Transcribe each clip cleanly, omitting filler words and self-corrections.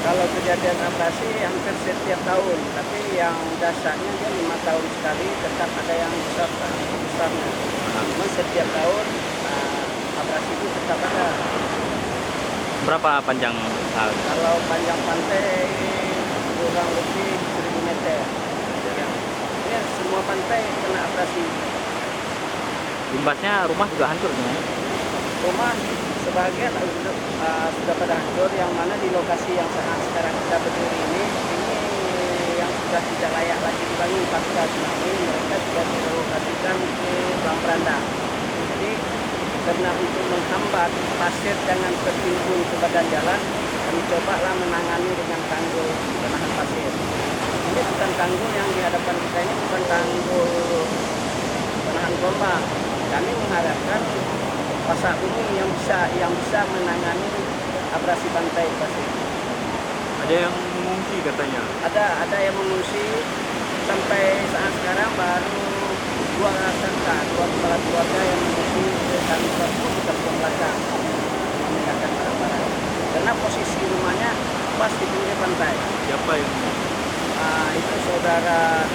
Kalau kejadian abrasi hampir setiap tahun, tapi yang dasarnya dia 5 tahun sekali, tetap ada yang besarnya. Cuma setiap tahun abrasi itu tetap ada. Berapa panjang? Kalau panjang pantai kurang lebih 1000 meter. Ya, semua pantai kena abrasi. Imbasnya rumah juga hancur sebenarnya. Rumah sebagian sudah pada hancur, yang mana di lokasi yang sekarang kita berdiri ini yang sudah tidak layak lagi dibangun pasca tsunami, mereka sudah direlokasikan ke Bang Beranda. Jadi karena untuk menghambat pasir jangan tertimbun ke badan jalan, kami cobalah menangani dengan tanggul penahan pasir. Ini bukan tanggul yang di hadapan kita, ini bukan tanggul penahan gelombang. Kami mengharapkan pasak bumi yang bisa menangani abrasi pantai pasir. Ada yang mengungsi katanya. Ada yang mengungsi sampai saat sekarang baru dua kepala keluarga yang mengungsi ke kantor kampung belakang memindahkan barang-barang. Karena posisi rumahnya pas di pinggir pantai. Siapa yang? Itu saudara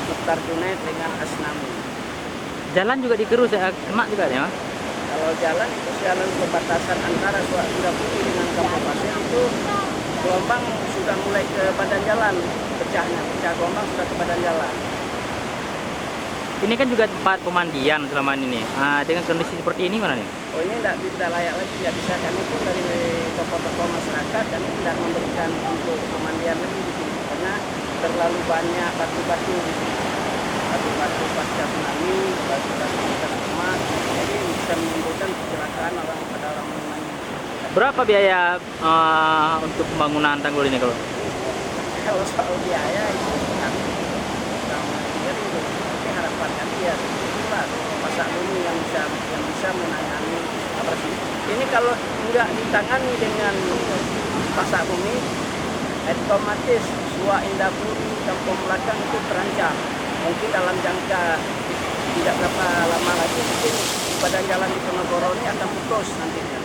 Mukhtar Junaid dengan Asnami. Jalan juga dikerus, kena juga ya? Kalau jalan itu jalan perbatasan antara Sukabumi dengan Kampung Pasir itu gelombang sudah mulai ke badan jalan, pecah gelombang sudah ke badan jalan. Ini kan juga tempat pemandian selama ini. Dengan kondisi seperti ini mana nih? Oh, ini tidak layak lagi, tidak bisa. Kami pun dari tokoh-tokoh masyarakat kami tidak memberikan untuk pemandian lagi di sini karena terlalu banyak batu-batu di sini. Batu-batu pasca tsunami, batu-batu bekas rumah, jadi bisa menimbulkan kecelakaan pada orang mengenai. Berapa biaya untuk pembangunan tanggul ini kalau? Kalau soal biaya itu kami jadi tapi harapan kami ya itulah pasak bumi yang bisa menangani abrasi. Ini kalau enggak ditangani dengan pasak bumi, otomatis Suwa Indapuri Kampung Belakang itu terancam. Mungkin dalam jangka tidak berapa lama lagi mungkin badan jalan di Ponorogo ini akan putus nantinya.